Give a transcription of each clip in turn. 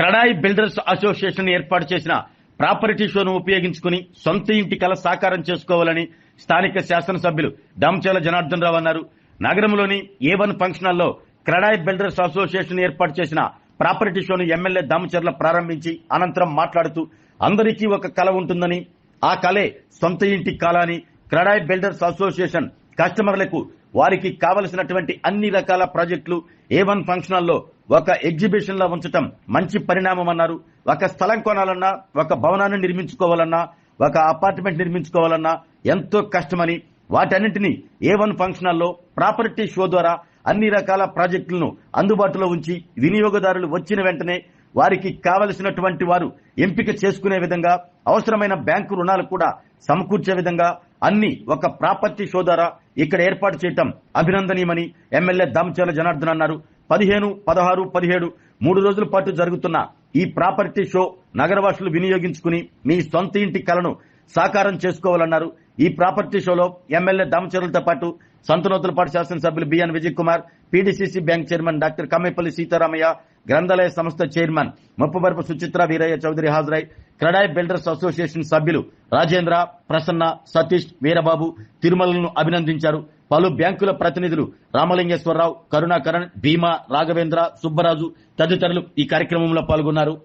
CREDAI builders association ఏర్పాటు చేసిన property షోను ఉపయోగించుకుని సొంత ఇంటి కల సాకారం చేసుకోవాలని స్థానిక శాసనసభ్యులు దామచర్ల జనార్దన్ రావు అన్నారు. నగరంలోని A1 ఫంక్షన్ హాల్లో క్రడాయి బిల్డర్స్ అసోసియేషన్ ఏర్పాటు చేసిన ప్రాపర్టీ షోను ఎమ్మెల్యే దామచర్ల ప్రారంభించి అనంతరం మాట్లాడుతూ అందరికీ ఒక కల ఉంటుందని, ఆ కలే సొంత ఇంటి కల అని క్రడాయి బిల్డర్స్ అసోసియేషన్ కస్టమర్లకు వారికి కావలసినటువంటి అన్ని రకాల ప్రాజెక్టులు A1 ఫంక్షన్ హాల్లో ఒక ఎగ్జిబిషన్ లో ఉంచడం మంచి పరిణామం అన్నారు. ఒక స్థలం కొనాలన్నా, ఒక భవనాన్ని నిర్మించుకోవాలన్నా, ఒక అపార్ట్మెంట్ నిర్మించుకోవాలన్నా ఎంతో కష్టమని, వాటన్నింటినీ A1 ఫంక్షన్ హాల్లో ప్రాపర్టీ షో ద్వారా అన్ని రకాల ప్రాజెక్టులను అందుబాటులో ఉంచి వినియోగదారులు వచ్చిన వెంటనే వారికి కావలసినటువంటి వారు ఎంపిక చేసుకునే విధంగా అవసరమైన బ్యాంకు రుణాలు కూడా సమకూర్చే విధంగా అన్ని ఒక ప్రాపర్టీ షో ద్వారా ఇక్కడ ఏర్పాటు చేయటం అభినందనీయమని ఎమ్మెల్యే దామచర్ల జనార్దన్ అన్నారు. 15, 16, 17 3 రోజుల పాటు జరుగుతున్న ఈ ప్రాపర్టీ షో నగరవాసులు వినియోగించుకుని మీ సొంత ఇంటి కలను సాకారం చేసుకోవాలన్నారు. ఈ ప్రాపర్టీ షోలో ఎమ్మెల్యే దామచర్లతో పాటు సంతనూతలపాటి శాసనసభ్యులు BN Vijay Kumar, PDCC bank chairman doctor Kammepalli Sitaramayya, గ్రంథాలయ సంస్థ చైర్మన్ ముప్పవరపు సుచిత్ర వీరయ్య చౌదరి హాజరై క్రడాయి బిల్డర్స్ అసోసియేషన్ సభ్యులు రాజేంద్ర, ప్రసన్న, సతీష్, వీరబాబు, తిరుమలను అభినందించారు. పలు బ్యాంకుల ప్రతినిధులు రామలింగేశ్వరరావు, కరుణాకరణ్, భీమా, రాఘవేంద్ర, సుబ్బరాజు తదితరులు ఈ కార్యక్రమంలో పాల్గొన్నారు.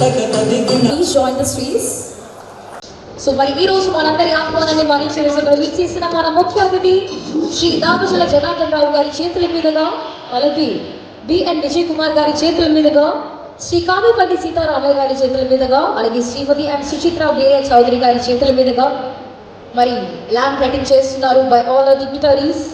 Please join the streets. So మరి ఈ రోజు మనందరి ఆహ్వానాన్ని చేసిన మన ముఖ్య అతిథి శ్రీ దామచల జనార్దన్ రావు గారి చేతుల మీదుగా, అలాగే బిఎన్ విజయ్ కుమార్ గారి చేతుల మీదుగా, శ్రీ కామిపల్లి సీతారామయ్య గారి చేతుల మీదుగా, అలాగే శ్రీమతి ఎం సుచిత్ర బేరే చౌదరి గారి చేతుల మీదుగా మరి ల్యాంప్ లైటింగ్ చేస్తున్నారు by all the dignitaries.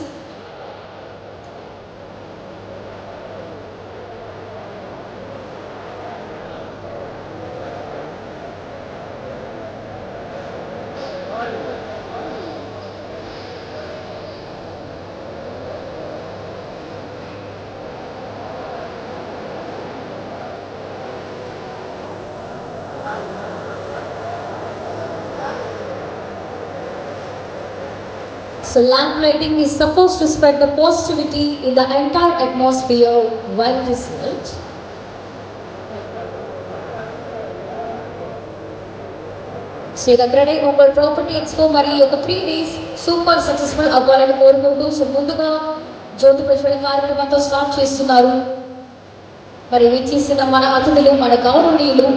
So lamp lighting is supposed to spread the positivity in the entire atmosphere while it is lit. So the Granite Oval Property Expo మరి ఒక 3 days సూపర్ సక్సెస్ఫుల్ అవ్వాలని కోరుకుంటూ so ముందుగా జ్యోతి ప్రజ్వలన కార్యక్రమంతో start చేస్తున్నారు. మరి విచ్చేసిన మన అతిథులు, మన గౌరవనీయులు.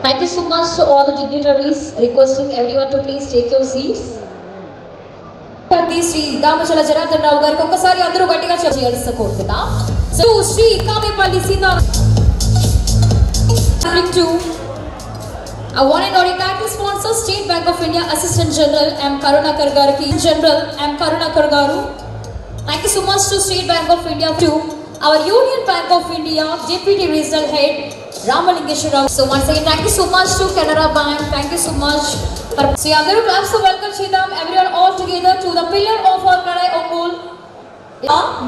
Thank you so much to all the dignitaries, requesting everyone to please take your seats. Shri Damacharla Janardhan Rao గారికి ఒకసారి అందరూ గట్టిగా చేయాల్సి కోరుతున్నాం. So Shri Kamipalli Sitaramayya to a one and only title sponsor, State Bank of India Assistant General M. Karunakar gariki, General M. Karunakar garu. Thank you so much to State Bank of India, to our Union Bank of India Deputy Regional Head Ramalingeshwar Rao. So once again, thank you so much to Canara Bank. Thank you so much. So Yangaru claps to welcome Chidam, everyone all together to the pillar of our Kadai Ongol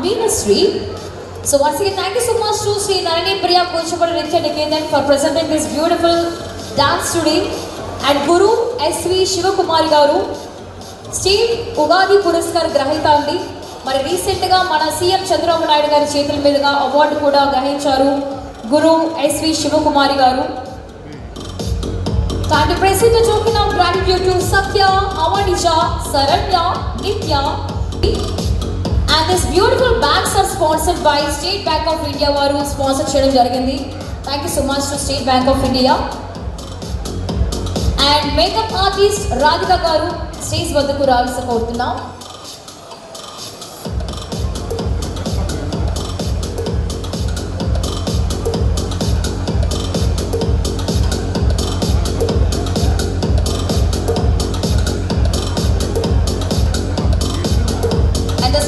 ministry. So once again, thank you so much to Sri Narani Priya Kunchapalli Nritya Niketan for presenting this beautiful dance today, and Guru S.V. Shivakumari garu, State Ugadi Puraskar Grahita andi. మరి recent గా మన CM Chandrababu Naidu గారి చేతుల మీదుగా award కూడా గ్రహించారు గురు SV Sivakumari గారు. Time to present the token of gratitude to Satya, Avanija, Saranya, Nitya, and this beautiful bags are sponsored by State Bank of India వారు స్పాన్సర్ చేయడం జరిగింది. Thank you so much to State Bank of India. And makeup artist Radhika గారు stage వద్దకు రావాల్సి కోరుతున్నాం.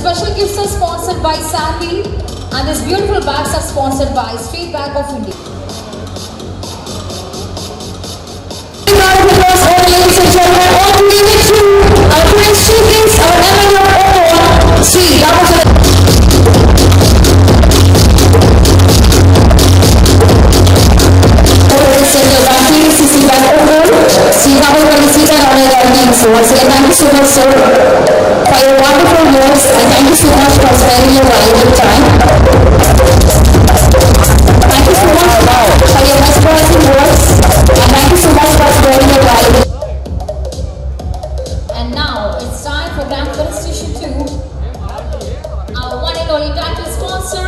Special gifts are sponsored by Sandy, and these beautiful bags are sponsored by State Bank of India. So once again, thank you so much, sir, for your wonderful words, and thank you so much for sparing your valuable time. Thank you so much for your mesmerizing words, and thank you so much for sparing your valuable. And now it's time for grand felicitation to our one and only title sponsor,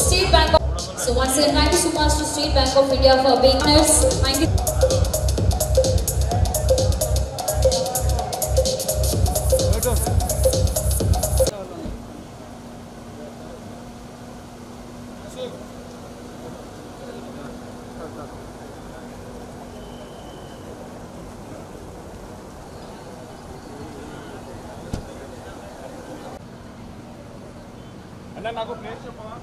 State Bank of. So once again, thank you so much to State Bank of India for being honors. Thank you. నాకు place చెప్పవా?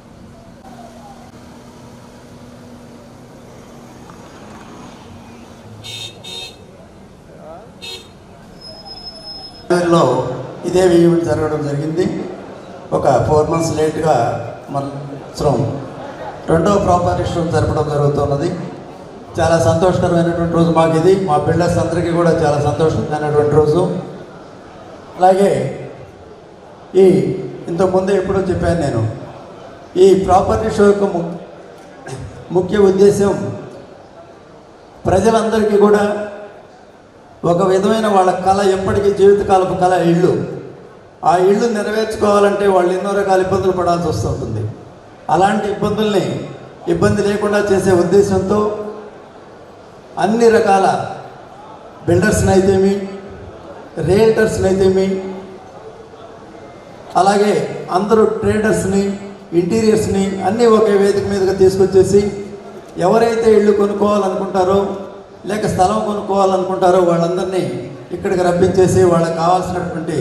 ఇదే event జరగడం జరిగింది. ఒక 4 months లేట్గా సంవత్సరం రెండవ ప్రాపర్టీషన్ జరపడం జరుగుతున్నది. చాలా సంతోషకరమైనటువంటి రోజు మాకు ఇది. మా బిల్డర్స్ అందరికీ కూడా చాలా సంతోషకరమైనటువంటి రోజు. అలాగే ఇంతకుముందే ఎప్పుడో చెప్పాను నేను, ఈ ప్రాపర్టీ షో యొక్క ముఖ్య ఉద్దేశం ప్రజలందరికీ కూడా ఒక విధమైన వాళ్ళ కళ, ఎప్పటికీ జీవితకాలపు కళ ఇళ్ళు. ఆ ఇళ్ళు నెరవేర్చుకోవాలంటే వాళ్ళు ఎన్నో రకాల ఇబ్బందులు పడాల్సి వస్తుంటుంది. అలాంటి ఇబ్బందుల్ని ఇబ్బంది లేకుండా చేసే ఉద్దేశంతో అన్ని రకాల బిల్డర్స్ని అయితేమి, రియల్టర్స్ని అయితేమి, అలాగే అందరూ ట్రేడర్స్ని, ఇంటీరియర్స్ని అన్నీ ఒకే వేదిక మీదగా తీసుకొచ్చేసి ఎవరైతే ఇళ్ళు కొనుక్కోవాలనుకుంటారో లేక స్థలం కొనుక్కోవాలనుకుంటారో వాళ్ళందరినీ ఇక్కడికి రప్పించేసి వాళ్ళకి కావాల్సినటువంటి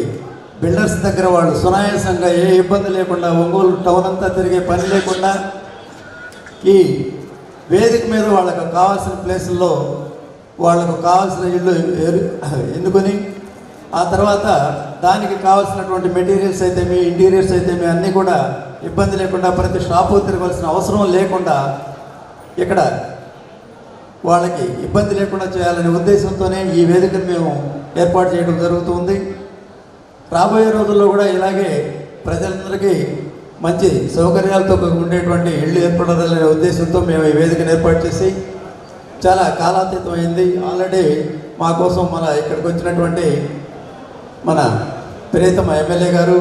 బిల్డర్స్ దగ్గర వాళ్ళు సునాయాసంగా ఏ ఇబ్బంది లేకుండా ఒంగోలు టౌన్ అంతా తిరిగే పని లేకుండా ఈ వేదిక మీద వాళ్ళకు కావాల్సిన ప్లేసుల్లో వాళ్ళకు కావాల్సిన ఇళ్ళు ఎన్నుకొని ఆ తర్వాత దానికి కావాల్సినటువంటి మెటీరియల్స్ అయితేమి, ఇంటీరియర్స్ అయితేమి అన్నీ కూడా ఇబ్బంది లేకుండా ప్రతి షాపు తిరగాల్సిన అవసరం లేకుండా ఇక్కడ వాళ్ళకి ఇబ్బంది లేకుండా చేయాలనే ఉద్దేశంతోనే ఈ వేదికను మేము ఏర్పాటు చేయడం జరుగుతుంది. రాబోయే రోజుల్లో కూడా ఇలాగే ప్రజలందరికీ మంచి సౌకర్యాలతో ఉండేటువంటి ఇళ్ళు ఏర్పడాలనే ఉద్దేశంతో మేము ఈ వేదికను ఏర్పాటు చేసి చాలా కాలాతీతమైంది. ఆల్రెడీ మా కోసం మన ఇక్కడికి వచ్చినటువంటి మన ప్రియతమ ఎమ్మెల్యే గారు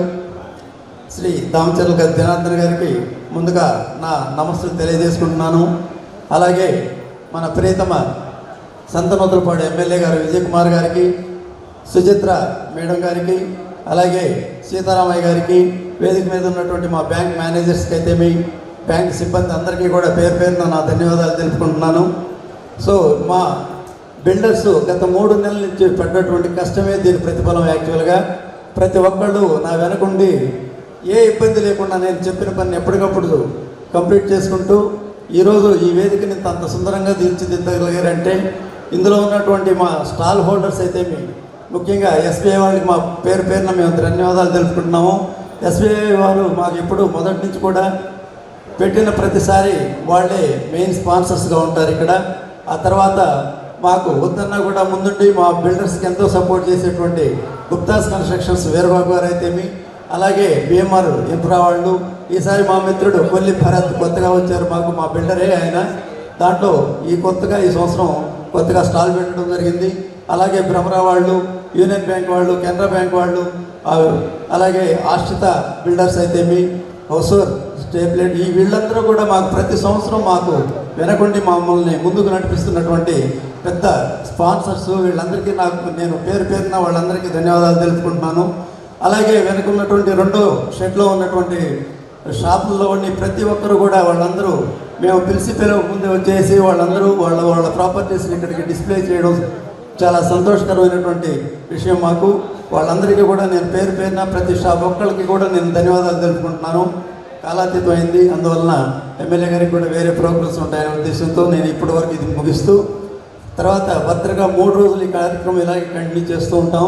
శ్రీ దామచర్ల జనార్దన్ గారికి ముందుగా నా నమస్సులు తెలియజేసుకుంటున్నాను. అలాగే మన ప్రియతమ సంతనూతలపాడు ఎమ్మెల్యే గారు విజయ్ కుమార్ గారికి, సుచిత్ర మేడం గారికి, అలాగే సీతారామయ్య గారికి, వేదిక మీద ఉన్నటువంటి మా బ్యాంక్ మేనేజర్స్కి అయితేమి, బ్యాంక్ సిబ్బంది అందరికీ కూడా పేరు పేరున నా ధన్యవాదాలు తెలుపుకుంటున్నాను. సో మా బిల్డర్స్ గత 3 నెలల నుంచి పడ్డటువంటి కష్టమే దీని ప్రతిఫలం. యాక్చువల్గా ప్రతి ఒక్కళ్ళు నా వెనకుండి ఏ ఇబ్బంది లేకుండా నేను చెప్పిన పని ఎప్పటికప్పుడు కంప్లీట్ చేసుకుంటూ ఈరోజు ఈ వేదికని అంత సుందరంగా తీర్చిదిద్దగలిగారంటే ఇందులో ఉన్నటువంటి మా స్టాల్ హోల్డర్స్ అయితేమి, ముఖ్యంగా ఎస్బీఐ వాళ్ళకి మా పేరు పేరున మేము ధన్యవాదాలు తెలుపుకుంటున్నాము. ఎస్బీఐ వారు మాకు ఎప్పుడు మొదటి నుంచి కూడా పెట్టిన ప్రతిసారి వాళ్ళే మెయిన్ స్పాన్సర్స్గా ఉంటారు ఇక్కడ. ఆ తర్వాత మాకు వద్దన్నా కూడా ముందుండి మా బిల్డర్స్కి ఎంతో సపోర్ట్ చేసేటువంటి గుప్తాస్ కన్స్ట్రక్షన్స్ వీరబాబు గారు అయితేమి, అలాగే బిఎంఆర్ ఇన్ఫ్రా వాళ్ళు, ఈసారి మా మిత్రుడు కొల్లి భరత్ కొత్తగా వచ్చారు మాకు, మా బిల్డరే ఆయన. దాంట్లో ఈ సంవత్సరం కొత్తగా స్టాల్ పెట్టడం జరిగింది. అలాగే భ్రమరా వాళ్ళు, యూనియన్ బ్యాంక్ వాళ్ళు, కెనరా బ్యాంక్ వాళ్ళు, అలాగే ఆశ్రిత బిల్డర్స్ అయితేమి, హొసూర్ స్టేప్లెట్, ఈ వీళ్ళందరూ కూడా మాకు ప్రతి సంవత్సరం మాకు వెనకుండి మమ్మల్ని ముందుకు నడిపిస్తున్నటువంటి పెద్ద స్పాన్సర్స్. వీళ్ళందరికీ నేను పేరు పేరున వాళ్ళందరికీ ధన్యవాదాలు తెలుపుకుంటున్నాను. అలాగే వెనుకున్నటువంటి 2వ షెడ్లో ఉన్నటువంటి షాపుల్లో ఉండి ప్రతి ఒక్కరు కూడా వాళ్ళందరూ మేము పిలిచి ముందే వచ్చేసి వాళ్ళందరూ వాళ్ళ ప్రాపర్టీస్ని ఇక్కడికి డిస్ప్లే చేయడం చాలా సంతోషకరమైనటువంటి విషయం మాకు. వాళ్ళందరికీ కూడా నేను పేరు పేరున ప్రతి షాప్ ఒక్కరికి కూడా నేను ధన్యవాదాలు తెలుపుకుంటున్నాను. కాలాతీతం అయింది, అందువలన ఎమ్మెల్యే గారికి కూడా వేరే ప్రోగ్రామ్స్ ఉంటాయనే ఉద్దేశంతో నేను ఇప్పటి వరకు ఇది ముగిస్తూ తర్వాత భద్రగా 3 రోజులు ఈ కార్యక్రమం ఇలాగే కంటిన్యూ చేస్తూ ఉంటాం.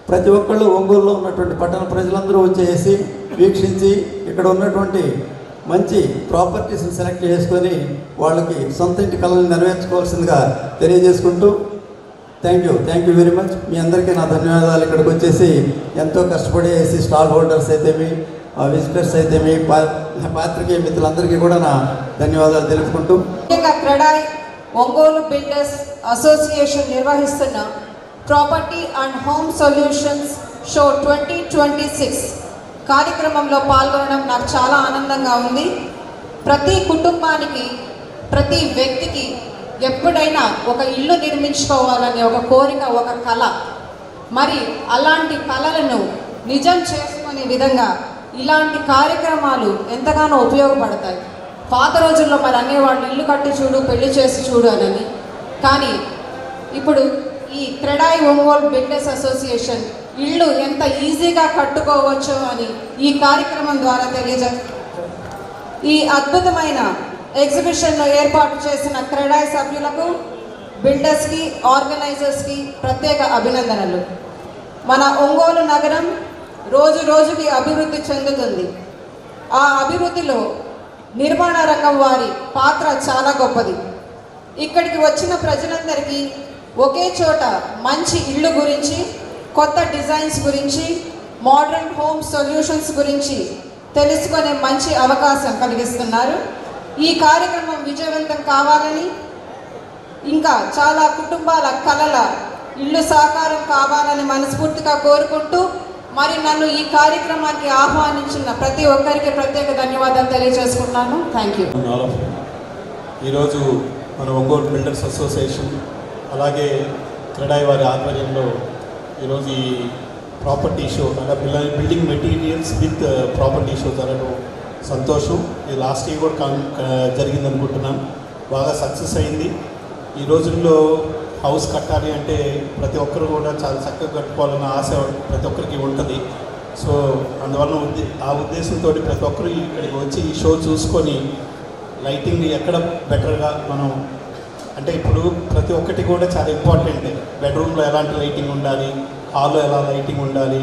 ప్రతి ఒక్కళ్ళు ఒంగోలులో ఉన్నటువంటి పట్టణ ప్రజలందరూ వచ్చేసి వీక్షించి ఇక్కడ ఉన్నటువంటి మంచి ప్రాపర్టీస్ని సెలెక్ట్ చేసుకొని వాళ్ళకి సొంత ఇంటి కళలను నెరవేర్చుకోవాల్సిందిగా తెలియజేసుకుంటూ థ్యాంక్ యూ వెరీ మచ్. మీ అందరికీ నా ధన్యవాదాలు. ఇక్కడికి వచ్చేసి ఎంతో కష్టపడేసి స్టాల్ హోల్డర్స్ అయితేమి, విజిటర్స్ అయితేమి, పాత్రికేయ మిత్రులందరికీ కూడా నా ధన్యవాదాలు తెలుపుకుంటూ క్రెడాయ్ ఒంగోలు బిల్డర్స్ అసోసియేషన్ నిర్వహిస్తున్న property and home solutions show 2026 కార్యక్రమంలో పాల్గొనడం నాకు చాలా ఆనందంగా ఉంది. ప్రతి కుటుంబానికి, ప్రతి వ్యక్తికి ఎప్పుడైనా ఒక ఇల్లు నిర్మించుకోవాలనే ఒక కోరిక, ఒక కళ. మరి అలాంటి కళలను నిజం చేసుకునే విధంగా ఇలాంటి కార్యక్రమాలు ఎంతగానో ఉపయోగపడతాయి. పాత రోజుల్లో మరి అనేవాళ్ళు ఇల్లు కట్టి చూడు, పెళ్లి చేసి చూడు అని. కానీ ఇప్పుడు ఈ క్రెడాయ్ ఒంగోలు బిల్డర్స్ అసోసియేషన్ ఇళ్ళు ఎంత ఈజీగా కట్టుకోవచ్చు అని ఈ కార్యక్రమం ద్వారా ఈ అద్భుతమైన ఎగ్జిబిషన్ను ఏర్పాటు చేసిన క్రెడాయ్ సభ్యులకు, బిల్డర్స్కి, ఆర్గనైజర్స్కి ప్రత్యేక అభినందనలు. మన ఒంగోలు నగరం రోజు రోజుకి అభివృద్ధి చెందుతుంది. ఆ అభివృద్ధిలో నిర్మాణ రంగం వారి పాత్ర చాలా గొప్పది. ఇక్కడికి వచ్చిన ప్రజలందరికీ ఒకే చోట మంచి ఇళ్ళు గురించి, కొత్త డిజైన్స్ గురించి, మోడర్న్ హోమ్ సొల్యూషన్స్ గురించి తెలుసుకునే మంచి అవకాశం కలిగిస్తున్నారు. ఈ కార్యక్రమం విజయవంతం కావాలని, ఇంకా చాలా కుటుంబాల కలల ఇల్లు సాకారం కావాలని మనస్ఫూర్తిగా కోరుకుంటూ, మరి నన్ను ఈ కార్యక్రమానికి ఆహ్వానించిన ప్రతి ఒక్కరికి ప్రత్యేక ధన్యవాదాలు తెలియజేసుకుంటున్నాను. Thank you. ఈరోజు మన ఒంగోలు బిల్డర్స్ అసోసియేషన్ అలాగే క్రెడాయి వారి ఆధ్వర్యంలో ఈరోజు ఈ ప్రాపర్టీ షో అంటే building materials with property show జరగడం సంతోషం. ఇది లాస్ట్ ఇయర్ కూడా జరిగింది అనుకుంటున్నాను. బాగా సక్సెస్ అయింది. ఈ రోజుల్లో హౌస్ కట్టాలి అంటే ప్రతి ఒక్కరు కూడా చాలా చక్కగా కట్టుకోవాలన్న ఆశ ప్రతి ఒక్కరికి ఉంటుంది. సో అందువల్ల ఆ ఉద్దేశంతో ప్రతి ఒక్కరు ఇక్కడికి వచ్చి ఈ షో చూసుకొని లైటింగ్ ఎక్కడ బెటర్గా మనం అంటే ఇప్పుడు ప్రతి ఒక్కటి కూడా చాలా ఇంపార్టెంట్. బెడ్రూమ్లో ఎలాంటి లైటింగ్ ఉండాలి, హాల్లో ఎలా లైటింగ్ ఉండాలి,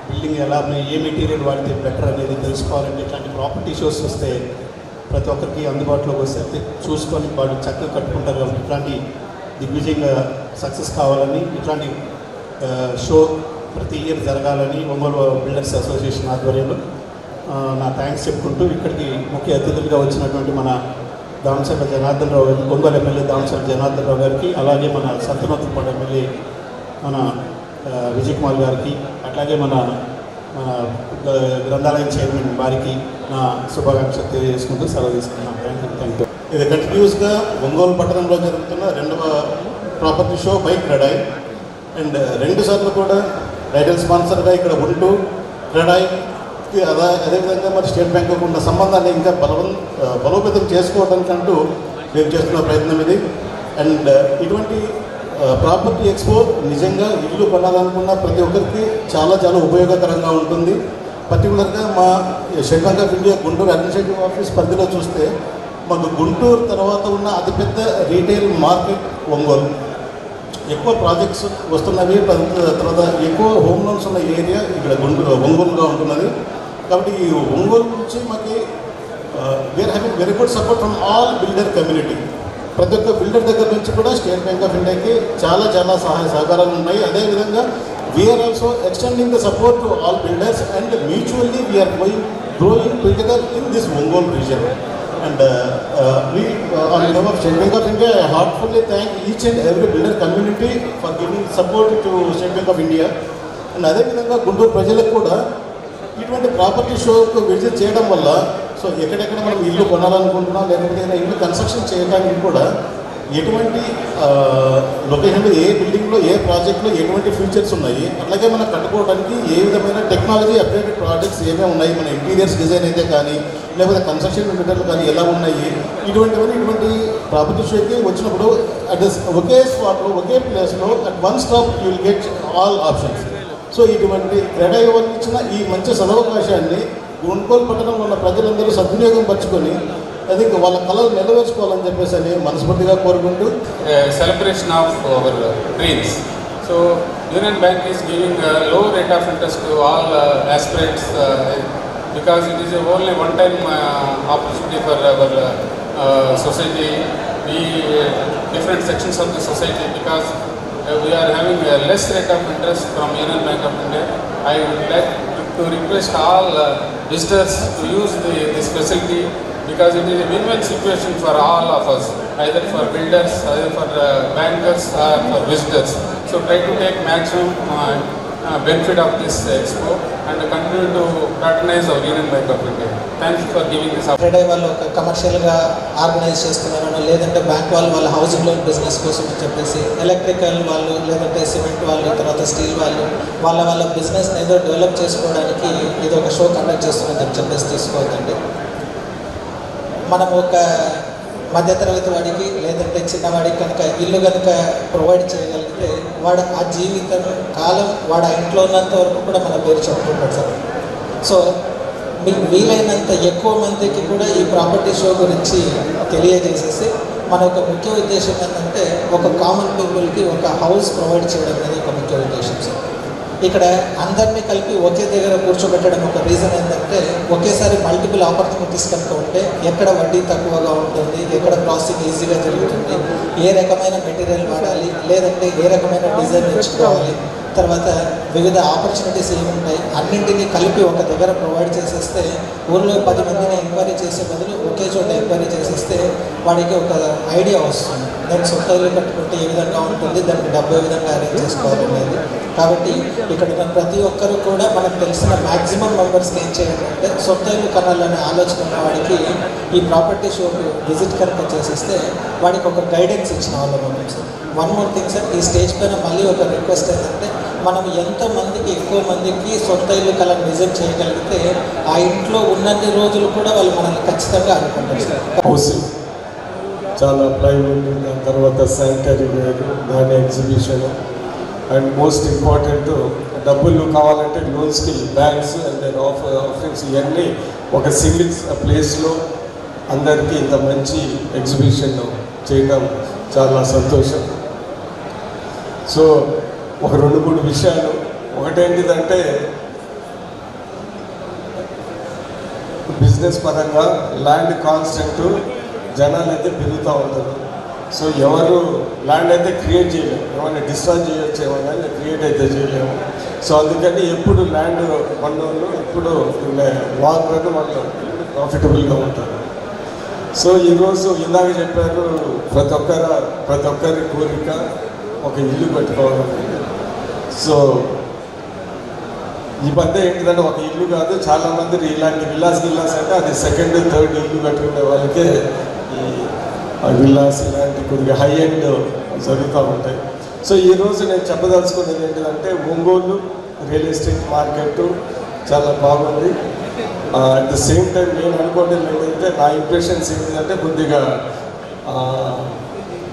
బిల్డింగ్ ఎలా ఏ మెటీరియల్ వాడితే బెటర్ అనేది తెలుసుకోవాలంటే ఇట్లాంటి ప్రాపర్టీ షోస్ వస్తే ప్రతి ఒక్కరికి అందుబాటులోకి వస్తే చూసుకొని వాళ్ళు చక్కగా కట్టుకుంటారు. కాబట్టి ఇట్లాంటి దిగ్విజయంగా సక్సెస్ కావాలని ఇట్లాంటి షో ప్రతి ఇయర్ జరగాలని ఒంగోలు బిల్డర్స్ అసోసియేషన్ ఆధ్వర్యంలో నా థ్యాంక్స్ చెప్పుకుంటూ ఇక్కడికి ముఖ్య అతిథులుగా వచ్చినటువంటి మన దామచర్ల జనార్దన్ రావు గారికి, ఒంగోలు ఎమ్మెల్యే దామచర్ల జనార్దన్ రావు గారికి, అలాగే మన సంతనోత్పడ ఎమ్మెల్యే మన విజయ్ కుమార్ గారికి, అట్లాగే మన గ్రంథాలయం చైర్మన్ వారికి నా శుభాకాంక్షలు తెలియజేసుకుంటూ సెలవు తీసుకున్నాను. Thank you. ఇది కంటిన్యూస్గా ఒంగోలు పట్టణంలో జరుగుతున్న 2వ property show by CREDAI. And 2 సార్లు కూడా టైటిల్ స్పాన్సర్గా ఇక్కడ ఉంటూ క్రెడాయికి అదేవిధంగా మరి స్టేట్ బ్యాంకుకు ఉన్న సంబంధాన్ని ఇంకా బలోపేతం చేసుకోవడానికంటూ మేము చేస్తున్న ప్రయత్నం ఇది. అండ్ ఇటువంటి ప్రాపర్టీ ఎక్స్పో నిజంగా ఇల్లు కొనాలనుకున్న ప్రతి ఒక్కరికి చాలా చాలా ఉపయోగకరంగా ఉంటుంది. పర్టికులర్గా మా state bank of India Guntur administrative office పరిధిలో చూస్తే మాకు గుంటూరు తర్వాత ఉన్న అతిపెద్ద రీటైల్ మార్కెట్ ఒంగోలు. ఎక్కువ ప్రాజెక్ట్స్ వస్తున్నవి, తర్వాత ఎక్కువ హోమ్ లోన్స్ ఉన్న ఏరియా ఇక్కడ ఒంగోలుగా ఉంటున్నది. కాబట్టి ఈ ఒంగోలు నుంచి మాకు we are having very good support from all builder community. ప్రతి ఒక్క బిల్డర్ దగ్గర నుంచి కూడా స్టేట్ బ్యాంక్ ఆఫ్ ఇండియాకి చాలా చాలా సహాయ సహకారాలు ఉన్నాయి. అదేవిధంగా we are also extending the support to all builders and mutually we are growing together in this Ongole region. And we, on behalf of State Bank of India, I heartfully thank each and every builder community for giving support to State Bank of India. And అదేవిధంగా గుంటూరు ప్రజలకు కూడా ఇటువంటి property షోకు visit చేయడం వల్ల so ఎక్కడెక్కడ మనం ఇల్లు కొనాలనుకుంటున్నాం లేకపోతే ఇల్లు కన్స్ట్రక్షన్ చేయడానికి కూడా ఎటువంటి లొకేషన్లో ఏ బిల్డింగ్లో ఏ ప్రాజెక్ట్లో ఎటువంటి ఫీచర్స్ ఉన్నాయి, అట్లాగే మనం కట్టుకోవడానికి ఏ విధమైన టెక్నాలజీ అప్డేటెడ్ ప్రాజెక్ట్స్ ఏమేమి ఉన్నాయి, మన ఇంటీరియర్స్ డిజైన్ అయితే కానీ లేకపోతే కన్స్ట్రక్షన్ మెటీరియల్ కానీ ఎలా ఉన్నాయి, ఇటువంటి ప్రాపర్టీ షోకి వచ్చినప్పుడు అట్ ఒకే స్పాట్లో ఒకే ప్లేస్లో at one stop you will get all options. So ఇటువంటి క్రెడాయి వాళ్ళు ఇచ్చిన ఈ మంచి సదవకాశాన్ని ఒంగోలు పట్టణంలో ఉన్న ప్రజలందరూ సద్వినియోగం పరుచుకొని అది వాళ్ళ కళలు నెరవేర్చుకోవాలని చెప్పేసి అని మనస్ఫూర్తిగా కోరుకుంటూ celebration of our dreams. So Union Bank is giving a low rate of interest to all aspirants because it is only one-time opportunity for our society, different sections of the society, because we are having a less rate of interest from Union Bank of India. I would like to request all visitors to use this facility because it is a win-win situation for all of us, either for builders, either for bankers or for visitors. So try to take maximum benefit of this expo and continue to patronize our Union Bank of India. Thank you for giving this opportunity. CREDAI వాళ్ళు ఒక కమర్షియల్గా organise చేస్తున్నారనో లేదంటే bank వాళ్ళ housing loan business కోసం అని చెప్పేసి electrical వాళ్ళు లేదంటే సిమెంట్ వాళ్ళు తర్వాత స్టీల్ వాళ్ళు వాళ్ళ బిజినెస్ ఏదో డెవలప్ చేసుకోవడానికి ఇది ఒక షో కండక్ట్ చేస్తుందని చెప్పేసి తీసుకోవద్దండి. మనం ఒక మధ్యతరగతి వాడికి లేదంటే చిన్నవాడికి కనుక ఇల్లు కనుక ప్రొవైడ్ చేయగలిగితే వాడు ఆ జీవితం కాలం వాడు ఆ ఇంట్లో ఉన్నంత వరకు కూడా మన పేరు చెప్పుకుంటాడు సార్. సో మీకు వీలైనంత ఎక్కువ మందికి కూడా ఈ ప్రాపర్టీ షో గురించి తెలియజేసేసి మన ఒక ముఖ్య ఉద్దేశం ఏంటంటే ఒక కామన్ పీపుల్కి ఒక హౌస్ ప్రొవైడ్ చేయడం అనేది ఒక ముఖ్య ఉద్దేశం సార్. ఇక్కడ అందరినీ కలిపి ఒకే దగ్గర కూర్చోబెట్టడం ఒక రీజన్ ఏంటంటే ఒకేసారి మల్టిపుల్ ఆపర్చునిటీస్ కనుక ఉంటే ఎక్కడ వడ్డీ తక్కువగా ఉంటుంది, ఎక్కడ ప్రాసెసింగ్ ఈజీగా జరుగుతుంది, ఏ రకమైన మెటీరియల్ వాడాలి, లేదంటే ఏ రకమైన డిజైన్ ఎంచుకోవాలి, తర్వాత వివిధ ఆపర్చునిటీస్ ఏముంటాయి అన్నింటినీ కలిపి ఒక దగ్గర ప్రొవైడ్ చేసేస్తే ఊళ్ళో 10 మందిని ఎంక్వైరీ చేసే బదులు ఒకే చోట ఎంక్వైరీ చేసేస్తే వాడికి ఒక ఐడియా వస్తుంది. దానికి సొంత ఇల్లు కట్టుకుంటే ఏ విధంగా ఉంటుంది, దానికి డబ్బు ఏ విధంగా అరేంజ్ చేసుకోవాలనేది. కాబట్టి ఇక్కడ ఉన్న ప్రతి ఒక్కరు కూడా మనకు తెలిసిన మ్యాక్సిమం మెంబర్స్కి ఏం చేయాలి అంటే సొంత ఇల్లు కనాలనే ఆలోచన ఉన్న వాడికి ఈ ప్రాపర్టీ షోకి విజిట్ కనుక చేసేస్తే వాడికి ఒక గైడెన్స్ ఇచ్చిన వాళ్ళు మనం sir. One more thing sir, ఈ స్టేజ్ పైన మళ్ళీ ఒక రిక్వెస్ట్ ఏంటంటే మనం ఎంతమందికి ఎక్కువ మందికి సొంత ఇల్లు కళ నిజం చేయగలిగితే ఆ ఇంట్లో ఉన్నన్ని రోజులు కూడా వాళ్ళు మనల్ని ఖచ్చితంగా అనుకుంటారు సార్. హౌసింగ్ చాలా ప్లైవుడ్, దాని తర్వాత శానిటరీ వేర్, దాని ఎగ్జిబిషన్, అండ్ మోస్ట్ ఇంపార్టెంట్ డబ్బులు కావాలంటే లోన్స్కి బ్యాంక్స్ అండ్ దెన్ ఆఫరింగ్స్ ఇవన్నీ ఒక సింగిల్ ప్లేస్లో అందరికీ ఇంత మంచి ఎగ్జిబిషన్ చేయడం చాలా సంతోషం. సో ఒక 2-3 విషయాలు. ఒకటేంటిదంటే బిజినెస్ పరంగా ల్యాండ్ కాన్స్టెంట్ జనాలు అయితే పెరుగుతూ ఉంటారు. సో ఎవరు ల్యాండ్ అయితే క్రియేట్ చేయలేము, ఏమైనా డిస్ట్రాయ్ చేయొచ్చేమో కానీ క్రియేట్ అయితే చేయలేము. సో అందుకని ఎప్పుడు ల్యాండ్ కొన్నోళ్ళు ఇప్పుడు లాంగ్ రన్ వాళ్ళు ప్రాఫిటబుల్గా ఉంటారు. సో ఈరోజు ఇందాక చెప్పారు ప్రతి ఒక్కరి కోరిక ఒక ఇల్లు కట్టుకోవాలని. సో ఈ మధ్య ఏంటిదంటే ఒక ఇల్లు కాదు, చాలామంది ఇలాంటి విల్లాస్ అంటే అది 2nd, 3rd ఇల్లు కట్టుకునే వాళ్ళకే ఈ విల్లాస్ ఇలాంటి కొద్దిగా హై ఎండ్ జరుగుతూ ఉంటాయి. సో ఈరోజు నేను చెప్పదలుచుకున్నది ఏంటిదంటే ఒంగోలు రియల్ ఎస్టేట్ మార్కెట్ చాలా బాగుంది. అట్ ద సేమ్ టైం నేను అనుకోవడం ఏంటంటే నా ఇంప్రెషన్స్ ఏంటంటే కొద్దిగా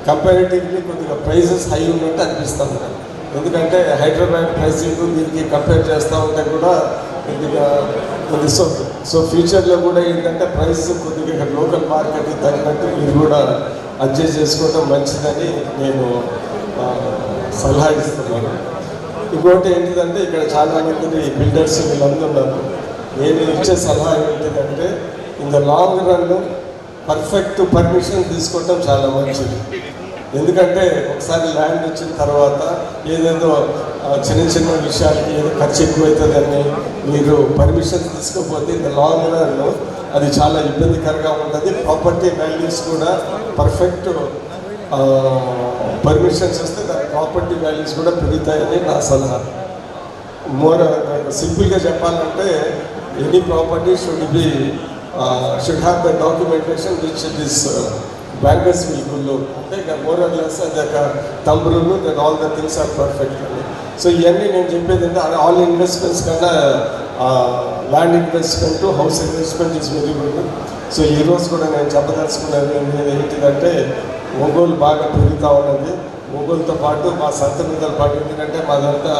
కంపారిటివ్లీ కొద్దిగా ప్రైజెస్ హై ఉన్నట్టు అనిపిస్తూ ఉంటాయి. ఎందుకంటే హైదరాబాద్ ప్రైసింగ్ దీనికి కంపేర్ చేస్తూ ఉంటే కూడా కొద్దిగా సో ఫ్యూచర్లో కూడా ఏంటంటే ప్రైస్ కొద్దిగా ఇక్కడ లోకల్ మార్కెట్కి తగినట్టు మీరు కూడా అడ్జస్ట్ చేసుకోవడం మంచిదని నేను సలహా ఇస్తున్నాను. ఇంకోటి ఏంటిదంటే ఇక్కడ చాలామంది బిల్డర్స్ వీళ్ళందరూ ఉన్నారు. నేను ఇచ్చే సలహా ఏంటిదంటే in the long run perfect permission తీసుకోవటం చాలా మంచిది. ఎందుకంటే ఒకసారి ల్యాండ్ వచ్చిన తర్వాత ఏదేదో చిన్న విషయాలకి ఏదో ఖర్చు ఎక్కువవుతుందని మీరు పర్మిషన్ తీసుకోకపోతే ఇన్ ద లాంగ్ రన్ అది చాలా ఇబ్బందికరంగా ఉంటుంది. ప్రాపర్టీ వాల్యూస్ కూడా పర్ఫెక్ట్ పర్మిషన్స్ వస్తే దాని ప్రాపర్టీ వాల్యూస్ కూడా పెరుగుతాయని నా సలహా. సింపుల్గా చెప్పాలంటే any property should have the documentation which this bankers will గుల్లో అంటే ఇక మోర్ ఆర్ లెస్ అది ఒక thumb rule that all the things are perfect అని. సో ఇవన్నీ నేను చెప్పేది అంటే ఆల్ ఇన్వెస్ట్మెంట్స్ కన్నా land investment, house investment is very good. So ఈరోజు కూడా నేను చెప్పదలుచుకున్నది ఏంటిదంటే ఒంగోలు బాగా పెరుగుతూ ఉన్నది. ఒంగోలుతో పాటు మా సంతనీతో పాటు ఎందుకంటే మాదంతా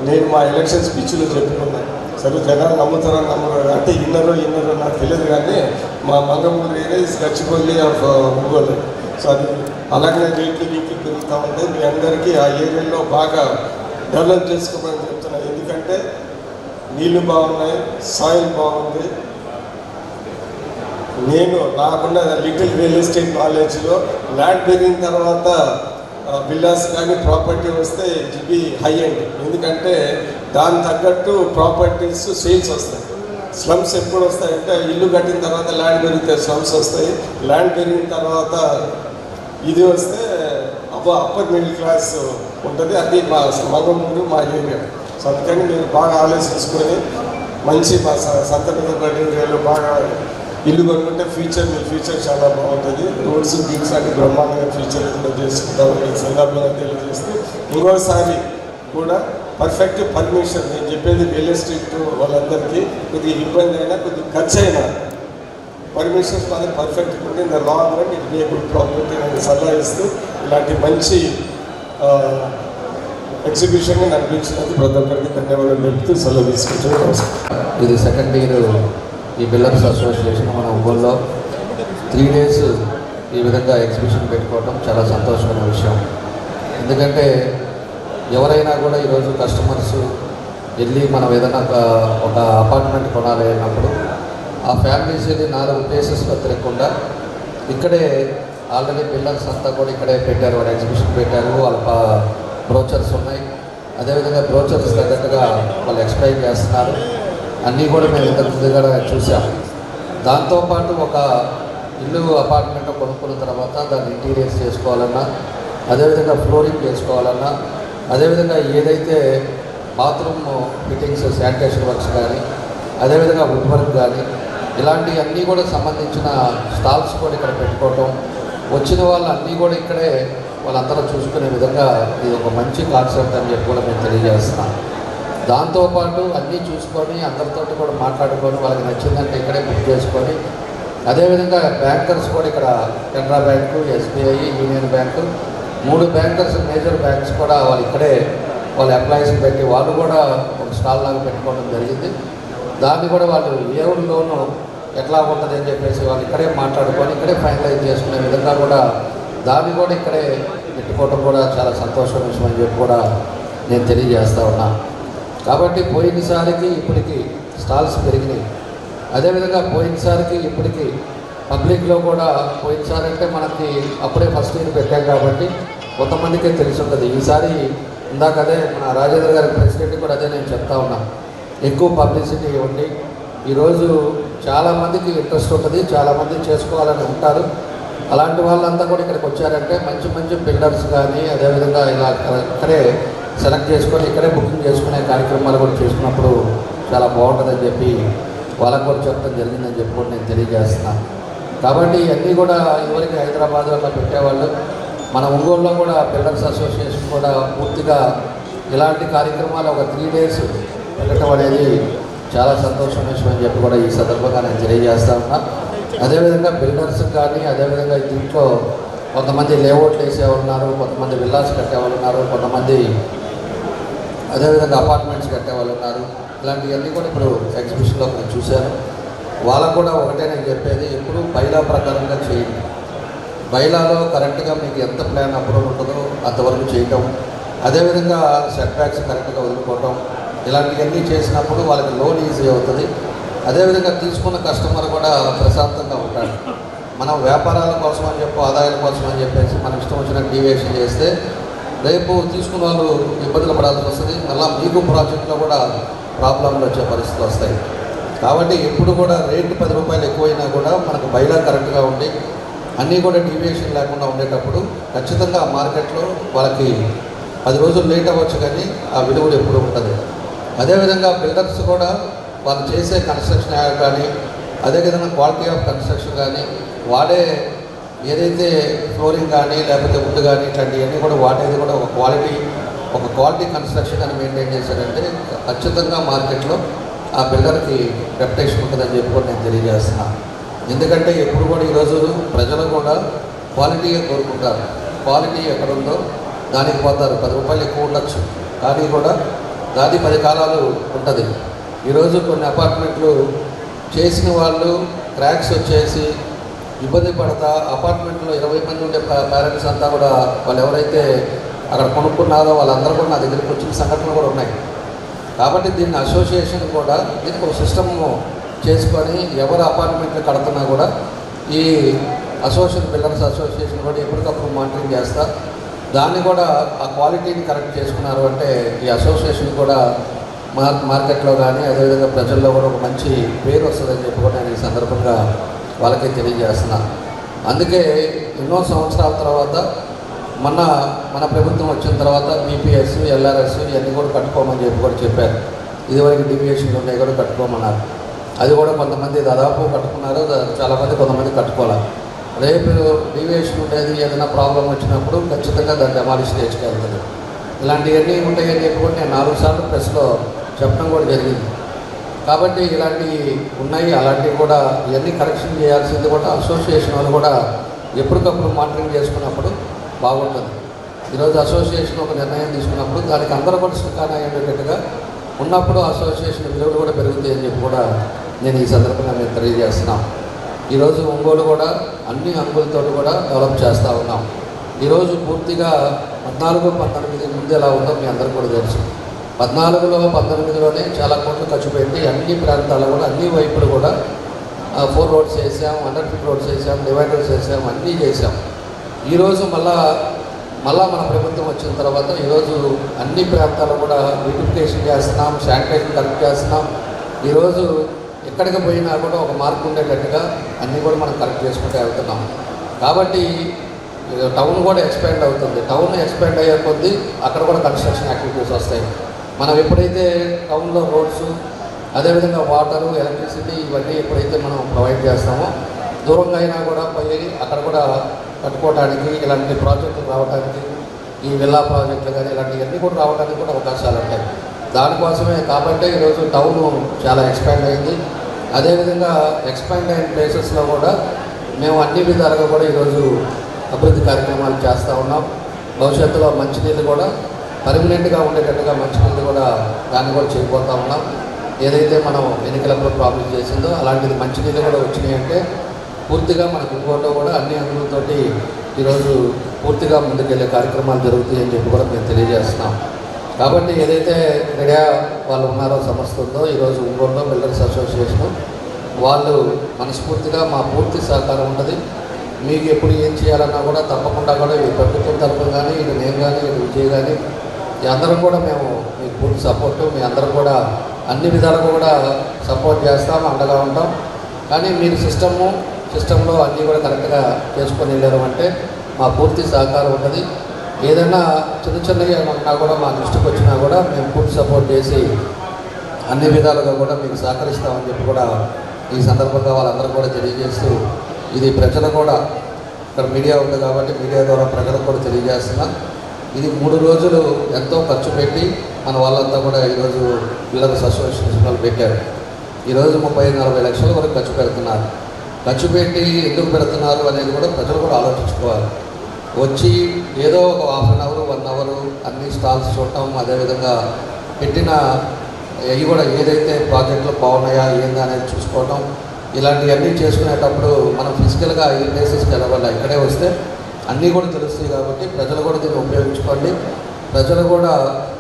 నేను మా ఎలక్షన్ స్పీచ్లో చెప్పుకున్నాను. సరే జనాలు నమ్ముతారో నమ్మరు అంటే ఇన్నరో నాకు తెలియదు, కానీ మా Mangamuru area is Gachibowli of Ongole. So అది అలాగే రేట్లు పెరుగుతూ ఉంటాయి. మీ అందరికీ ఆ ఏరియాలో బాగా డెవలప్ చేసుకోమని చెప్తున్నాను. ఎందుకంటే నీళ్లు బాగున్నాయి, సాయిల్ బాగుంది. నేను నాకున్న లిటిల్ రియల్ ఎస్టేట్ నాలెడ్జ్లో ల్యాండ్ పెరిగిన తర్వాత విల్లాస్ కానీ ప్రాపర్టీ వస్తే it will be high end. ఎందుకంటే దాని తగ్గట్టు ప్రాపర్టీస్ సేల్స్ వస్తాయి. స్లమ్స్ ఎప్పుడు వస్తాయంటే ఇల్లు కట్టిన తర్వాత ల్యాండ్ పెరిగితే స్లమ్స్ వస్తాయి, ల్యాండ్ పెరిగిన తర్వాత ఇది వస్తే అప్పర్ మిడిల్ క్లాస్ ఉంటుంది. అది మా మంగమూరు మా ఏరియా. సో అందుకని మీరు బాగా ఆలోచించుకొని మంచి మా సంతపేట ఏరియాలో బాగా ఇల్లు కొనుక్కుంటే ఫ్యూచర్ చాలా బాగుంటుంది. రోడ్స్ గిడ్స్ అంటే బ్రహ్మాండంగా ఫ్యూచర్ కూడా చేసుకుంటామని ఈ సందర్భంగా తెలియజేస్తూ ఇంకోసారి కూడా పర్ఫెక్ట్ పర్మిషన్ నేను చెప్పేది రియల్ ఎస్టేట్ వాళ్ళందరికీ కొద్దిగా ఇబ్బంది అయినా కొద్దిగా ఖర్చు అయినా పర్మిషన్స్ అనేది పర్ఫెక్ట్ ఉంటే in the long run it be a good property అని సలహా ఇస్తూ ఇలాంటి మంచి ఎగ్జిబిషన్ నడిపించినందుకు ప్రతి ఒక్కరికి ధన్యవాదాలు చెప్తూ సెలవు తీసుకుంటాను. ఇది 2nd ఇయర్ ఈ బిల్డర్స్ అసోసియేషన్ మన ఒంగోలులో 3 days ఈ విధంగా ఎగ్జిబిషన్ పెట్టుకోవడం చాలా సంతోషమైన విషయం. ఎందుకంటే ఎవరైనా కూడా ఈరోజు కస్టమర్స్ వెళ్ళి మనం ఏదైనా ఒక అపార్ట్మెంట్ కొనాలి అన్నప్పుడు ఆ ఫ్యామిలీస్ వెళ్ళి 4 ప్లేసెస్లో తిరగకుండా ఇక్కడే ఆల్రెడీ బిల్డర్స్ అంతా కూడా ఇక్కడే పెట్టారు, వాళ్ళ ఎగ్జిబిషన్ పెట్టారు, వాళ్ళ బ్రోచర్స్ ఉన్నాయి. అదేవిధంగా బ్రోచర్స్ తగ్గట్టుగా వాళ్ళు ఎక్స్ప్లెయిన్ చేస్తున్నారు. అన్నీ కూడా మేము ఇంతకు ముందుగా చూసాం. దాంతోపాటు ఒక ఇల్లు అపార్ట్మెంట్ కొనుక్కున్న తర్వాత దాన్ని ఇంటీరియర్స్ చేసుకోవాలన్నా, అదేవిధంగా ఫ్లోరింగ్ చేసుకోవాలన్నా, అదేవిధంగా ఏదైతే బాత్రూమ్ ఫిట్టింగ్స్ శానిటేషన్ వర్క్స్ కానీ, అదేవిధంగా వుడ్ వర్క్ కానీ ఇలాంటివన్నీ కూడా సంబంధించిన స్టాల్స్ కూడా ఇక్కడ పెట్టుకోవటం, వచ్చిన వాళ్ళు అన్నీ కూడా ఇక్కడే వాళ్ళందరూ చూసుకునే విధంగా ఇది ఒక మంచి కాన్సెప్ట్ అని చెప్పి కూడా మేము తెలియజేస్తున్నాం. దాంతోపాటు అన్నీ చూసుకొని అందరితో కూడా మాట్లాడుకొని వాళ్ళకి నచ్చిందంటే ఇక్కడే బుక్ చేసుకొని, అదేవిధంగా బ్యాంకర్స్ కూడా ఇక్కడ Canara bank, SBI, union bank 3 bankers major banks కూడా వాళ్ళు ఇక్కడే వాళ్ళ ఎంప్లాయీస్ని పెట్టి వాళ్ళు కూడా ఒక స్టాల్ లాగా పెట్టుకోవడం జరిగింది. దాన్ని కూడా వాళ్ళు ఏ లోను ఎట్లా ఉంటుంది అని చెప్పేసి వాళ్ళు ఇక్కడే మాట్లాడుకొని ఇక్కడే ఫైనలైజ్ చేసుకునే విధంగా కూడా దాన్ని కూడా ఇక్కడే పెట్టుకోవడం కూడా చాలా సంతోషం విషయం అని చెప్పి కూడా నేను తెలియజేస్తూ ఉన్నా. కాబట్టి పోయినసారికి ఇప్పటికి స్టాల్స్ పెరిగినాయి. అదేవిధంగా పోయినసారికి ఇప్పటికి పబ్లిక్లో కూడా పోయినసారి అంటే మనకి అప్పుడే ఫస్ట్ ఇయర్ పెట్టాం కాబట్టి కొంతమందికే తెలిసి ఉంటుంది. ఈసారి ఇందాక అదే మన రాజేంద్ర గారి ప్రెసిడెంట్ కూడా అదే నేను చెప్తా ఉన్నా, ఎక్కువ పబ్లిసిటీ ఇవ్వండి. ఈరోజు చాలామందికి ఇంట్రెస్ట్ ఉంటుంది, చాలామంది చేసుకోవాలని ఉంటారు. అలాంటి వాళ్ళంతా కూడా ఇక్కడికి వచ్చారంటే మంచి మంచి బిల్డర్స్ కానీ అదేవిధంగా ఇలా ఇక్కడే సెలెక్ట్ చేసుకొని ఇక్కడే బుకింగ్ చేసుకునే కార్యక్రమాలు కూడా చేసుకున్నప్పుడు చాలా బాగుంటుందని చెప్పి వాళ్ళకు కూడా చెప్పడం జరిగిందని చెప్పి కూడా నేను తెలియజేస్తున్నాను. కాబట్టి ఇవన్నీ కూడా ఇదివరకు హైదరాబాద్ అలా పెట్టేవాళ్ళు, మన ఒంగోలులో కూడా బిల్డర్స్ అసోసియేషన్ కూడా పూర్తిగా ఇలాంటి కార్యక్రమాలు ఒక 3 days పెట్టడం అనేది చాలా సంతోషం విషయం అని చెప్పి కూడా ఈ సందర్భంగా నేను తెలియజేస్తా ఉన్నా. అదేవిధంగా బిల్డర్స్ కానీ అదేవిధంగా దీంట్లో కొంతమంది లేఅవుట్లు వేసేవాళ్ళు ఉన్నారు, కొంతమంది విల్లాస్ కట్టేవాళ్ళు ఉన్నారు, కొంతమంది అదేవిధంగా అపార్ట్మెంట్స్ కట్టేవాళ్ళు ఉన్నారు. ఇలాంటివన్నీ కూడా ఇప్పుడు ఎగ్జిబిషన్లో నేను చూశాను. వాళ్ళకు కూడా ఒకటే నేను చెప్పేది, ఎప్పుడు బైలా ప్రకారంగా చేయండి. బైలాలో కరెక్ట్గా మీకు ఎంత ప్లాన్ అప్రూవల్ ఉంటుందో అంతవరకు చేయటం, అదేవిధంగా సెట్ బ్యాక్స్ కరెక్ట్గా వదులుకోవటం, ఇలాంటివన్నీ చేసినప్పుడు వాళ్ళకి లోన్ ఈజీ అవుతుంది. అదేవిధంగా తీసుకున్న కస్టమర్ కూడా ప్రశాంతంగా ఉంటాడు. మనం వ్యాపారాల కోసం అని చెప్పి ఆదాయాల కోసం అని చెప్పేసి మనం ఇష్టం వచ్చిన డీవియేషన్ చేస్తే రేపు తీసుకున్న వాళ్ళు ఇబ్బందులు పడాల్సి వస్తుంది. మళ్ళీ మీకు ప్రాజెక్ట్లో కూడా ప్రాబ్లంలు వచ్చే పరిస్థితులు వస్తాయి. కాబట్టి ఎప్పుడు కూడా రేటు 10 రూపాయలు ఎక్కువైనా కూడా మనకు బైలా కరెక్ట్గా ఉండి అన్నీ కూడా డీవియేషన్ లేకుండా ఉండేటప్పుడు ఖచ్చితంగా మార్కెట్లో వాళ్ళకి 10 రోజులు లేట్ అవ్వచ్చు కానీ ఆ విలువలు ఎప్పుడు ఉంటుంది. అదేవిధంగా బిల్డర్స్ కూడా వాళ్ళు చేసే కన్స్ట్రక్షన్ కానీ అదేవిధంగా క్వాలిటీ ఆఫ్ కన్స్ట్రక్షన్ కానీ వాడే ఏదైతే ఫ్లోరింగ్ కానీ లేకపోతే వుడ్ కానీ ఇట్లాంటివన్నీ కూడా వాడేది కూడా ఒక క్వాలిటీ కన్స్ట్రక్షన్ అని మెయింటైన్ చేశారంటే ఖచ్చితంగా మార్కెట్లో ఆ బిల్డర్కి రెప్యుటేషన్ ఉంటుందని చెప్పి కూడా నేను తెలియజేస్తున్నాను. ఎందుకంటే ఎప్పుడు కూడా ఈరోజు ప్రజలు కూడా క్వాలిటీగా కోరుకుంటారు. క్వాలిటీ ఎక్కడ ఉందో దానికి పోతారు. 10 రూపాయలు ఎక్కువ ఉండొచ్చు కానీ కూడా దాది 10 కాలాలు ఉంటుంది. ఈరోజు కొన్ని అపార్ట్మెంట్లు చేసిన వాళ్ళు క్రాక్స్ వచ్చేసి ఇబ్బంది పడతా అపార్ట్మెంట్లో 20 మంది ఉండే పేరెంట్స్ అంతా కూడా వాళ్ళు ఎవరైతే అక్కడ కొనుక్కున్నారో వాళ్ళందరూ కూడా నా దగ్గరికి వచ్చిన సంఘటనలు కూడా ఉన్నాయి. కాబట్టి దీన్ని అసోసియేషన్ కూడా దీనికి ఒక సిస్టమ్ చేసుకొని ఎవరు అపార్ట్మెంట్లు కడుతున్నా కూడా ఈ బిల్డర్స్ అసోసియేషన్ కూడా ఎప్పటికప్పుడు మానిటరింగ్ చేస్తా. దాన్ని కూడా ఆ క్వాలిటీని కరెక్ట్ చేసుకున్నారు అంటే ఈ అసోసియేషన్ కూడా మార్కెట్లో కానీ అదేవిధంగా ప్రజల్లో కూడా ఒక మంచి పేరు వస్తుందని చెప్పి కూడా నేను ఈ సందర్భంగా వాళ్ళకే తెలియజేస్తున్నాను. అందుకే ఎన్నో సంవత్సరాల తర్వాత మన ప్రభుత్వం వచ్చిన తర్వాత బీపీఎస్, ఎల్ఆర్ఎస్ ఇవన్నీ కూడా కట్టుకోమని చెప్పి కూడా చెప్పారు. ఇదివరకు డీవియేషన్లు ఉన్నాయి కూడా కట్టుకోమన్నారు. అది కూడా కొంతమంది దాదాపు కట్టుకున్నారు, చాలామంది కొంతమంది కట్టుకోవాలి. రేపు డీవియేషన్ ఉండేది ఏదైనా ప్రాబ్లం వచ్చినప్పుడు ఖచ్చితంగా దాన్ని డెమాలిష్ చేసుకెళ్తుంది. ఇలాంటివన్నీ ఉంటాయని చెప్పి కూడా నేను 4 సార్లు ప్రెస్లో చెప్పడం కూడా జరిగింది. కాబట్టి ఇలాంటివి ఉన్నాయి. అలాంటివి కూడా ఇవన్నీ కరెక్షన్ చేయాల్సింది కూడా అసోసియేషన్ వాళ్ళు కూడా ఎప్పటికప్పుడు మానిటరింగ్ చేసుకున్నప్పుడు బాగుంటుంది. ఈరోజు అసోసియేషన్ ఒక నిర్ణయం తీసుకున్నప్పుడు దానికి అందరూ కూడా శ్రీకారం అయ్యేటట్టుగా ఉన్నప్పుడు అసోసియేషన్ విలువలు కూడా పెరుగుతాయి అని చెప్పి కూడా నేను ఈ సందర్భంగా మేము తెలియజేస్తున్నాం. ఈరోజు ఒంగోలు కూడా అన్ని అంగులతో కూడా డెవలప్ చేస్తూ ఉన్నాం. ఈరోజు పూర్తిగా 14-19 ముందు ఎలా ఉందో మీ అందరికీ కూడా తెలుసు. 14లో 19లోనే చాలా కోట్లు ఖర్చు పెట్టి అన్ని ప్రాంతాల్లో కూడా అన్ని వైపులు కూడా 4 రోడ్స్ వేసాం, 100 feet రోడ్స్ వేసాం, డివైడర్స్ వేసాం, అన్నీ చేసాం. ఈరోజు మళ్ళా మన ప్రభుత్వం వచ్చిన తర్వాత ఈరోజు అన్ని ప్రాంతాల్లో కూడా బ్యూటిఫికేషన్ చేస్తున్నాం, శానిటైజేషన్ కరెక్ట్ చేస్తున్నాం. ఈరోజు ఎక్కడికి పోయినా కూడా ఒక మార్పు ఉండేటట్టుగా అన్నీ కూడా మనం కరెక్ట్ చేసుకుంటూ వెళ్తున్నాం. కాబట్టి టౌన్ కూడా ఎక్స్పాండ్ అవుతుంది. టౌన్ ఎక్స్పాండ్ అయ్యే కొద్దీ అక్కడ కూడా కన్స్ట్రక్షన్ యాక్టివిటీస్ వస్తాయి. మనం ఎప్పుడైతే టౌన్లో రోడ్స్, అదేవిధంగా వాటరు, ఎలక్ట్రిసిటీ ఇవన్నీ ఎప్పుడైతే మనం ప్రొవైడ్ చేస్తామో, దూరంగా అయినా కూడా పోయి అక్కడ కూడా కట్టుకోవడానికి, ఇలాంటి ప్రాజెక్టులు రావడానికి, ఈ విల్లా ప్రాజెక్టులు కానీ ఇలాంటివన్నీ కూడా రావడానికి కూడా అవకాశాలు ఉంటాయి. దానికోసమే కాబట్టి ఈరోజు టౌన్ చాలా ఎక్స్పాండ్ అయింది. అదేవిధంగా ఎక్స్పాండ్ అయిన ప్లేసెస్లో కూడా మేము అన్ని విధాలుగా కూడా ఈరోజు అభివృద్ధి కార్యక్రమాలు చేస్తూ ఉన్నాం. భవిష్యత్తులో మంచినీళ్ళు కూడా పర్మనెంట్గా ఉండేటట్టుగా మంచినీళ్ళు కూడా దాన్ని కూడా చేయబోతూ ఉన్నాం. ఏదైతే మనం ఎన్నికలప్పుడు ప్రామిస్ చేసిందో అలాంటిది మంచినీళ్ళు కూడా వచ్చినాయి అంటే పూర్తిగా మనకు ఇంకోటో కూడా అన్ని అందులతోటి ఈరోజు పూర్తిగా ముందుకెళ్ళే కార్యక్రమాలు జరుగుతాయి అని చెప్పి కూడా మేము తెలియజేస్తున్నాం. కాబట్టి ఏదైతే మీడియా వాళ్ళు ఉన్నారో సంస్థ ఉందో ఈరోజు ఒంగోలులో బిల్డర్స్ అసోసియేషన్ వాళ్ళు మనస్ఫూర్తిగా మా పూర్తి సహకారం ఉంటుంది. మీకు ఎప్పుడు ఏం చేయాలన్నా కూడా తప్పకుండా కూడా ఈ ప్రభుత్వం తరఫున కానీ, ఇటు నేను కానీ, ఇటు విజయ్ కానీ ఈ అందరం కూడా మేము మీకు పూర్తి సపోర్టు, మీ అందరం కూడా అన్ని విధాలుగా కూడా సపోర్ట్ చేస్తాం, అండగా ఉంటాం. కానీ మీరు సిస్టంలో అన్నీ కూడా కరెక్ట్గా చేసుకొని వెళ్ళారు అంటే మా పూర్తి సహకారం ఉంటుంది. ఏదైనా చిన్నగా ఏమన్నా కూడా మా దృష్టికి వచ్చినా కూడా మేము పూర్తి సపోర్ట్ చేసి అన్ని విధాలుగా కూడా మీకు సహకరిస్తామని చెప్పి కూడా ఈ సందర్భంగా వాళ్ళందరూ కూడా తెలియజేస్తూ, ఇది ప్రజలు కూడా ఇక్కడ మీడియా ఉంది కాబట్టి మీడియా ద్వారా ప్రజలకు కూడా తెలియజేస్తున్నా, ఇది 3 రోజులు ఎంతో ఖర్చు పెట్టి మన వాళ్ళంతా కూడా ఈరోజు బిల్డర్స్ అసోసియేషన్ వాళ్ళు పెట్టారు. ఈరోజు 30-40 లక్షల వరకు ఖర్చు పెడుతున్నారు. ఖర్చు పెట్టి ఎందుకు పెడుతున్నారు అనేది కూడా ప్రజలు కూడా ఆలోచించుకోవాలి. వచ్చి ఏదో ఒక హాఫ్ అన్ అవర్ 1 అవర్ అన్ని స్టాల్స్ చూడటం, అదేవిధంగా పెట్టిన అవి కూడా ఏదైతే ప్రాజెక్టులు బాగున్నాయా ఏందా అనేది చూసుకోవటం, ఇలాంటివన్నీ చేసుకునేటప్పుడు మనం ఫిజికల్గా ఈ ప్లేసెస్కి వెళ్ళాలి. ఇక్కడే వస్తే అన్నీ కూడా తెలుస్తాయి కాబట్టి ప్రజలు కూడా దీన్ని ఉపయోగించుకోండి. ప్రజలు కూడా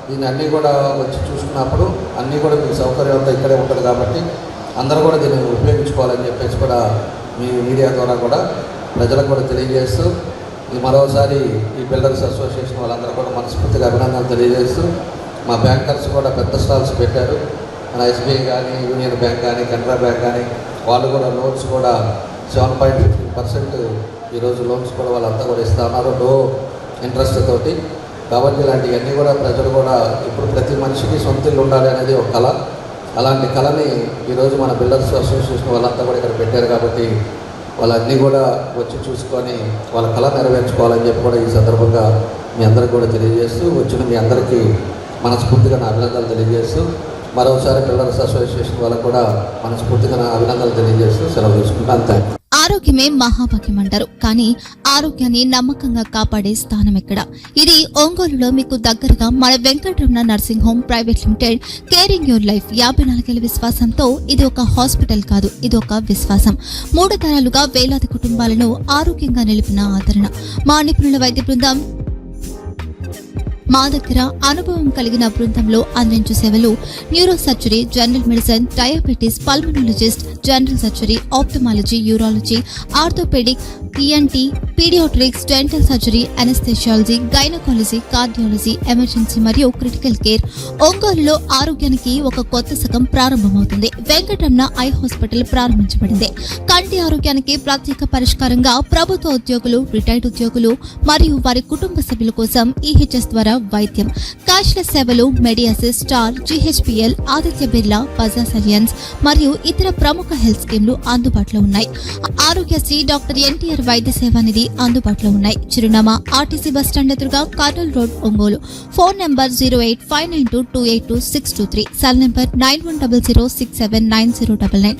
దీన్ని అన్నీ కూడా వచ్చి చూసుకున్నప్పుడు అన్నీ కూడా మీకు సౌకర్యం అంతా ఇక్కడే ఉంటుంది కాబట్టి అందరూ కూడా దీన్ని ఉపయోగించుకోవాలని చెప్పేసి కూడా మీ మీడియా ద్వారా కూడా ప్రజలకు కూడా తెలియజేస్తూ, మరోసారి ఈ బిల్డర్స్ అసోసియేషన్ వాళ్ళందరూ కూడా మనస్ఫూర్తిగా అభినందనలు తెలియజేస్తూ, మా బ్యాంకర్స్ కూడా పెద్ద స్టాల్స్ పెట్టారు. మన ఎస్బీఐ కానీ, యూనియన్ బ్యాంక్ కానీ, కెనరా బ్యాంక్ కానీ వాళ్ళు కూడా లోన్స్ కూడా 7.15% ఈరోజు లోన్స్ కూడా వాళ్ళంతా కూడా ఇస్తూ ఉన్నారు లో ఇంట్రెస్ట్ తోటి. కాబట్టి ఇలాంటివన్నీ కూడా ప్రజలు కూడా ఇప్పుడు ప్రతి మనిషికి సొంత ఇల్లు ఉండాలి అనేది ఒక కళ. అలాంటి కళని ఈరోజు మన బిల్డర్స్ అసోసియేషన్ వాళ్ళంతా కూడా ఇక్కడ పెట్టారు కాబట్టి వాళ్ళన్నీ కూడా వచ్చి చూసుకొని వాళ్ళ కళ నెరవేర్చుకోవాలని చెప్పి కూడా ఈ సందర్భంగా మీ అందరికీ కూడా తెలియజేస్తూ, వచ్చిన మీ అందరికీ మనస్ఫూర్తిగా నా అభినందనలు తెలియజేస్తూ, మరోసారి బిల్డర్స్ అసోసియేషన్ వాళ్ళకు కూడా మనస్ఫూర్తిగా నా అభినందనలు తెలియజేస్తూ సెలవు తీసుకుంటాను. Thank you. ఆరోగ్యమే మహాభాగ్యం అంటారు, కానీ ఆరోగ్యాన్ని నమ్మకంగా కాపాడే స్థానం ఎక్కడ? ఇది ఒంగోలులో మీకు దగ్గరగా మన Venkataramana nursing home private limited. Caring your life 54 ఏళ్ల విశ్వాసంతో ఇది ఒక హాస్పిటల్ కాదు, ఇది ఒక విశ్వాసం. 3 తరాలుగా వేలాది కుటుంబాలను ఆరోగ్యంగా నిలిపిన ఆదరణ. మా నిపుణుల వైద్య బృందం మా దగ్గర అనుభవం కలిగిన బృందంలో అందించే సేవలు neuro surgery, general medicine, diabetes, pulmonologist, general surgery, ophthalmology, urology, orthopaedic, ENT, paediatrics, dental surgery, anaesthesiology, gynaecology, cardiology, emergency మరియు క్రిటికల్ కేర్. ఒంగోలులో ఆరోగ్యానికి ఒక కొత్త శకం ప్రారంభమవుతుంది. వెంకటరమణ ఐ హాస్పిటల్ ప్రారంభించబడింది. కంటి ఆరోగ్యానికి ప్రత్యేక పరిష్కారంగా ప్రభుత్వ ఉద్యోగులు, రిటైర్డ్ ఉద్యోగులు మరియు వారి కుటుంబ సభ్యుల కోసం ఈహెచ్ఎస్ ద్వారా వైద్యం, క్యాష్లెస్ సేవలు, మెడియాసిస్, స్టార్, జీహెచ్పీఎల్, ఆదిత్య బిర్లా, బజాజ్ అలియన్స్ మరియు ఇతర ప్రముఖ హెల్త్ స్కీమ్లు అందుబాటులో ఉన్నాయి. ఆరోగ్యశ్రీ, డాక్టర్ ఎన్టీఆర్ వైద్య సేవా నిధి అందుబాటులో ఉన్నాయి. చిరునామా ఆర్టీసీ బస్టాండ్ ఎదురుగా, Kurnool road, Ongole. Phone number 08592282623, cell number 9100679099,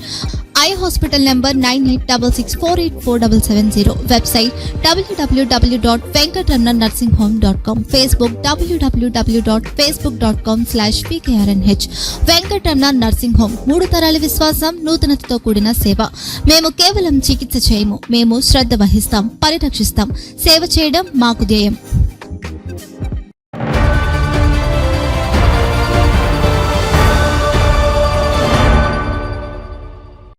eye hospital number 9866484770, website www.venkatramanarsinghome.com, Facebook www.facebook.com/vkrnh. Venkataramana nursing home, 3 తరాల విశ్వాసం, నూతనతతో కూడిన సేవ. మేము కేవలం చికిత్స చేయము, మేము శ్రద్ధ వహిస్తాం, పరిరక్షిస్తాం. సేవ చేయడం మాకు ధ్యేయం.